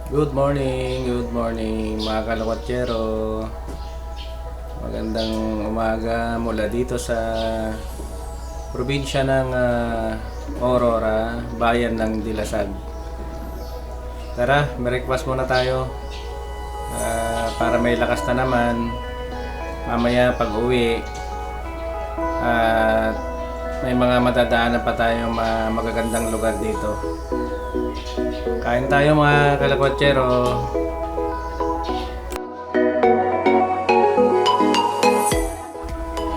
Good morning mga kalawatyero. Magandang umaga mula dito sa probinsya ng Aurora, bayan ng Dilasag. Tara, breakfast muna tayo para may lakas na naman mamaya pag uwi at may mga madadaanan pa tayong magagandang lugar dito. Kain tayo mga kalakotsero.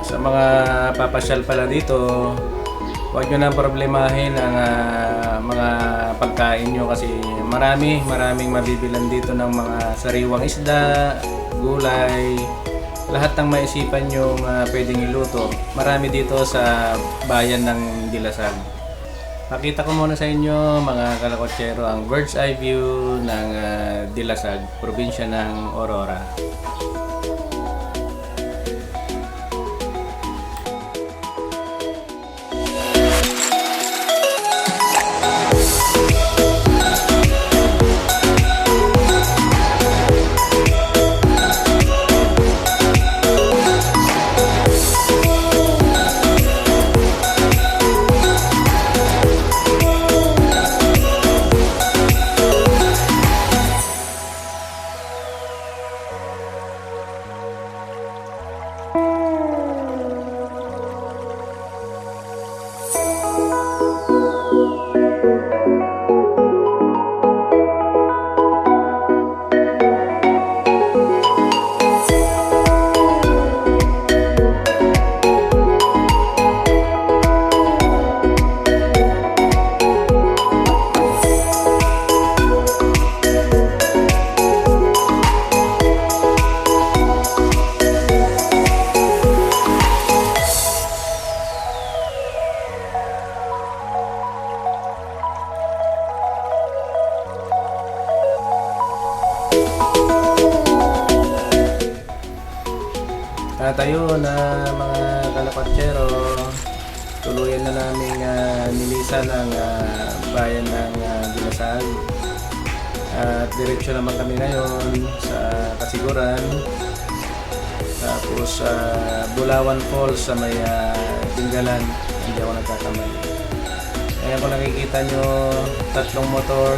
Sa mga papasyal pala dito, huwag nyo nang problemahin ang mga pagkain nyo kasi maraming mabibilan dito ng mga sariwang isda, gulay, lahat ng maisipan nyo pwedeng iluto. Marami dito sa bayan ng Dilasag. Pakita ko muna sa inyo mga kalakotsero ang bird's eye view ng Dilasag, probinsya ng Aurora. Tayo na mga kalakotsero, tuluyan na namin nilisan ang bayan ng Dilasag at diretsyo naman kami ngayon sa Kasiguran, tapos Bulawan Falls sa may Tinggalan, hindi ako nagkakamali. Ayan, kung nakikita nyo, tatlong motor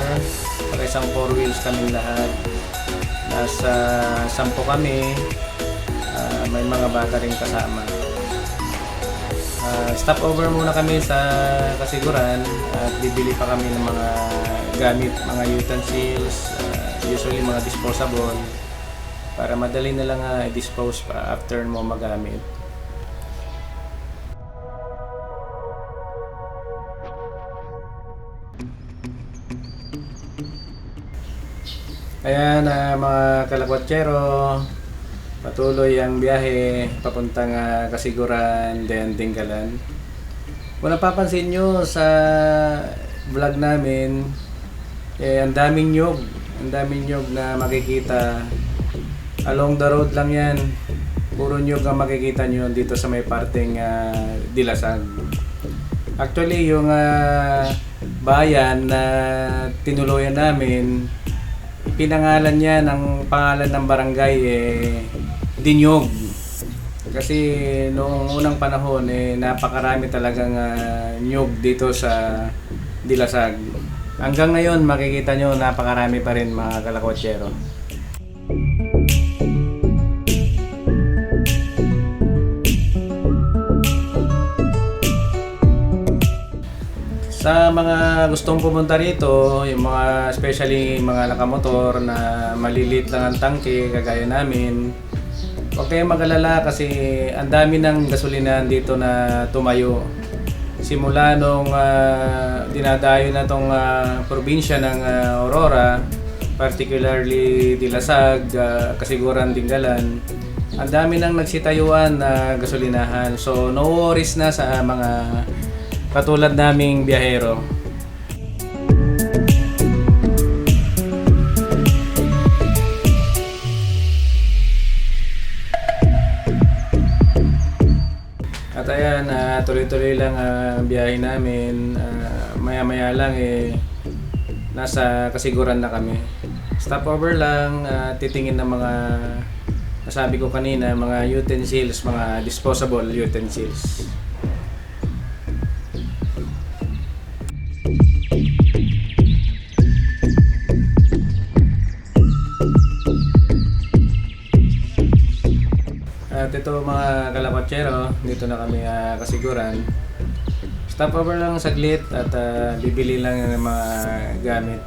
at isang 4 wheels kami lahat, nasa 10 kami. May mga bata rin kasama. Stop over muna kami sa Kasiguran at bibili pa kami ng mga gamit, mga utensils, usually mga disposable, para madali na lang i-dispose pa after mo magamit. Ayan mga kalakotsero, patuloy ang biyahe papuntang Kasiguran, then Tinggalan. Kung napapansin nyo sa vlog namin, ang daming nyug na makikita. Along the road lang yan, puro nyug ang makikita nyo dito sa may parteng Dilasag. Actually yung bayan na tinuluyan namin, pinangalan niya ng pangalan ng barangay Dinyog. Kasi noong unang panahon napakarami talagang nyug dito sa Dilasag. Hanggang ngayon makikita nyo napakarami pa rin mga kalakotsero. Sa mga gustong pumunta rito, yung mga especially mga nakamotor na malilit lang ang tangke kagaya namin, huwag kayong mag-alala kasi ang dami ng gasolinahan dito na tumayo. Simula nung dinadayo na tong probinsya ng Aurora, particularly Dilasag, Kasiguran, Tinggalan, ang dami nang nagsitayuan na gasolinahan. So no worries na sa mga katulad naming biyahero. At ayan, tuloy-tuloy lang ang biyahe namin. Maya-maya lang nasa Kasiguran na kami. Stopover lang, titingin ng mga nasabi ko kanina, mga utensils, mga disposable utensils. At ito mga kalakotsero, dito na kami kasiguran. Stopover lang saglit at bibili lang ng mga gamit.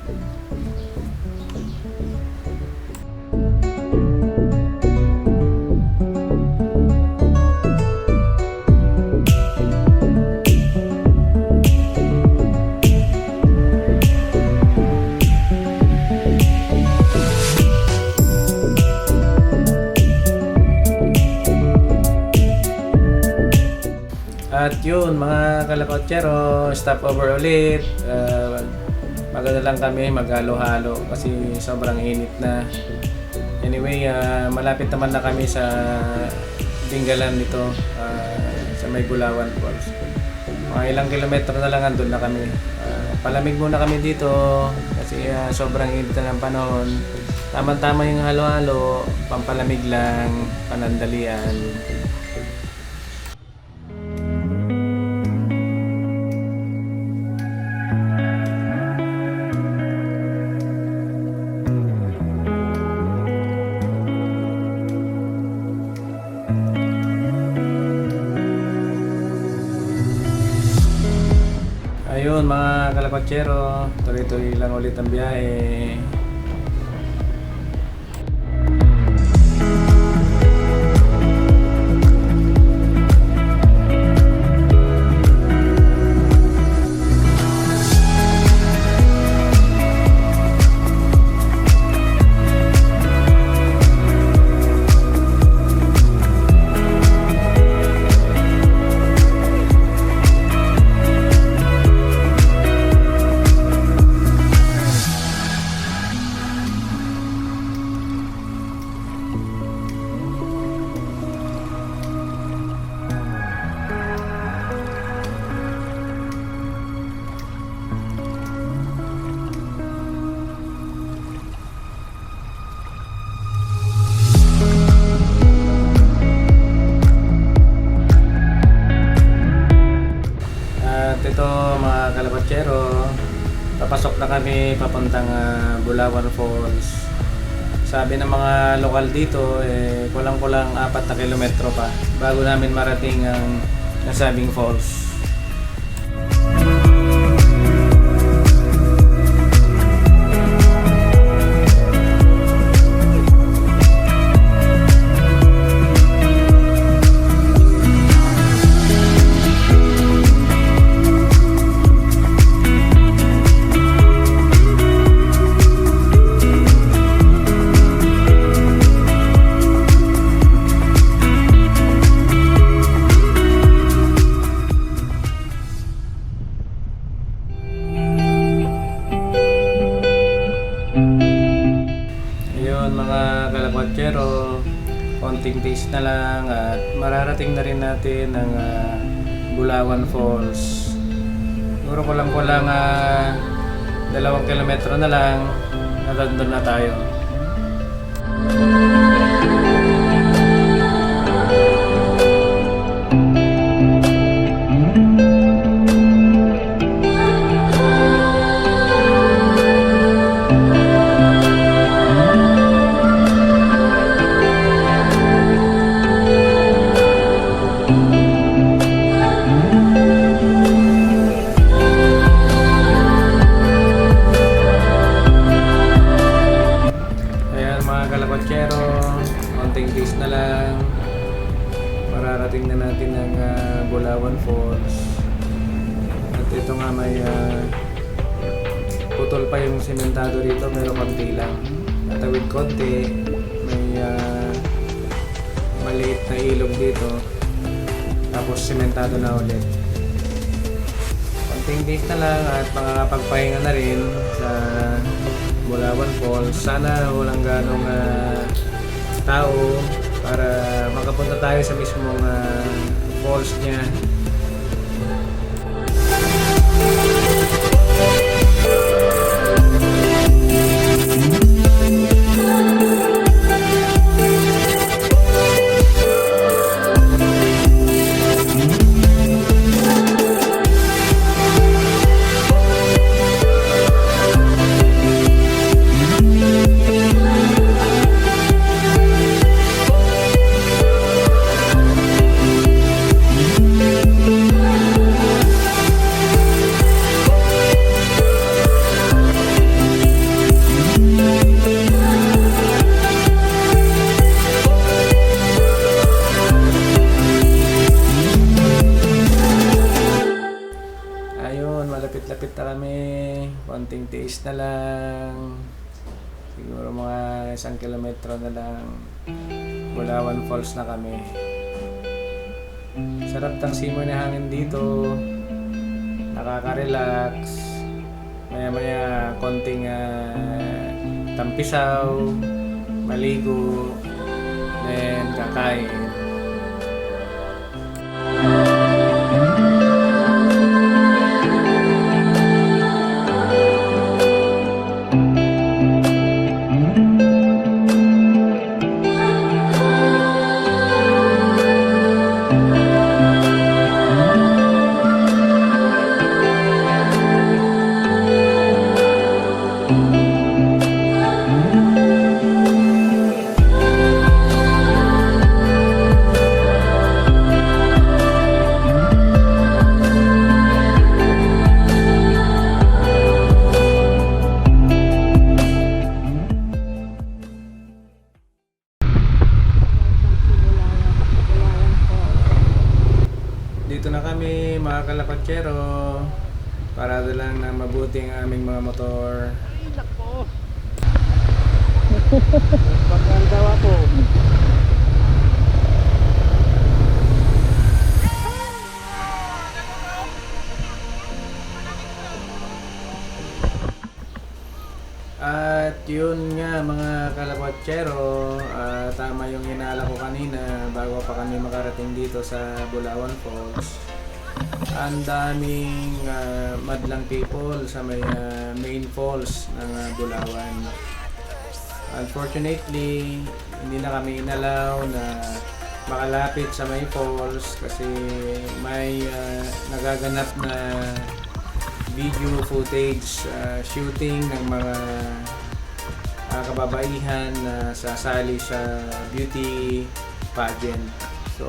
At yun mga kalakotsero, stopover ulit. Maganda lang kami maghalo-halo kasi sobrang init na. Anyway, malapit naman na kami sa Tinggalan nito, sa May Bulawan Falls. Mga ilang kilometro na lang andun na kami. Palamig muna kami dito kasi sobrang init na ng panahon. Tama-tama yung halo-halo, pampalamig lang, panandalian. Ayun mga kalakotsero, tuloy-tuloy lang ulit ang biyahe. Ito mga kalakotsero, papasok na kami papuntang Bulawan Falls. Sabi ng mga lokal dito, kulang-kulang 4 na kilometro pa bago namin marating ang nasabing falls. Mga kalakotsero, konting days na lang at mararating na rin natin ang Bulawan Falls. Siguro kulang-kulang 2 kilometro na lang, nandun na tayo. Konting days na lang mararating na natin ang Bulawan Falls. At ito nga may putol pa yung sementado rito, pero konti lang. Natawid konti, may maliit na ilog dito, tapos sementado na ulit. Konting days na lang at makakapagpahinga na rin sa Bulawan Falls. Sana walang ganong tao para makapunta tayo sa mismong falls niya. Siguro mga 1 kilometro na lang, Bulawan Falls na kami. Sarap ng simoy na hangin dito, nakaka-relax. Maya-maya konting tampisaw, maligo, then kakain. Dito na kami mga kalakotsero. Parado lang na mabuti ang aming mga motor. Ay, nako. Pagkanda ako. At yun nga mga kalakotsero, tama yung hinala ko kanina bago pa kami makarating dito sa Bulawan Falls. Ang daming madlang people sa may main falls ng Bulawan. Unfortunately, hindi na kami inalaw na makalapit sa may falls kasi may nagaganap na video footage shooting ng mga kababaihan na sasali sa beauty pageant. So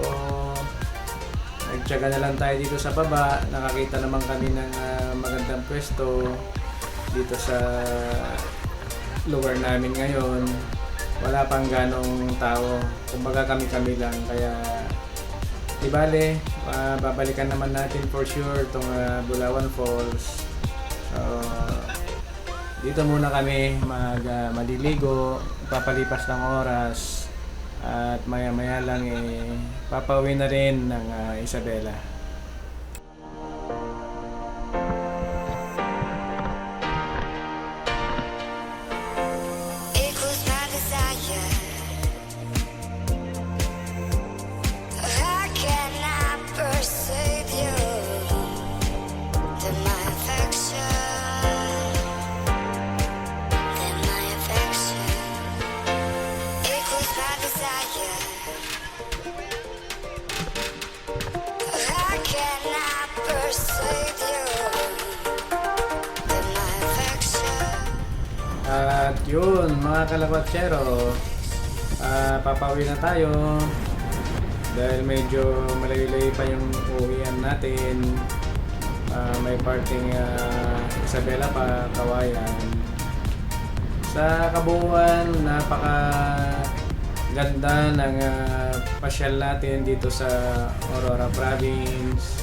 nagtiyaga na lang tayo dito sa baba. Nakakita naman kami ng magandang pwesto dito sa lugar namin ngayon. Wala pang ganong tao, kumbaga kami lang, kaya di bale, babalikan naman natin for sure itong Bulawan Falls. So dito muna kami maliligo, papalipas ng oras, at maya maya lang papauwi na rin ng Isabela. It was my desire. I cannot perceive you. Then my affection. Then my affection. It was my desire. I cannot perceive you. Then my affection. At yun mga kalakotsero, papauwi na tayo dahil medyo malayo-layo pa yung uwian natin. May parting Isabela pa, Kawayan. Sa kabuuan, napaka ganda ng pasyal natin dito sa Aurora Province.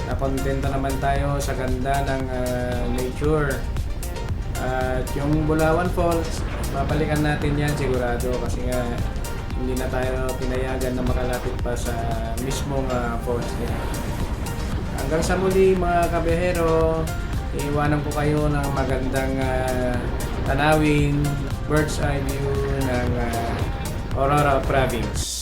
Nakontento naman tayo sa ganda ng nature. At yung Bulawan Falls, babalikan natin yan sigurado kasi nga hindi na tayo pinayagan na makalapit pa sa mismong falls niya. Hanggang sa muli mga kabiyahero, iiwanan ko kayo ng magandang tanawin, bird's eye view ng Aurora Province.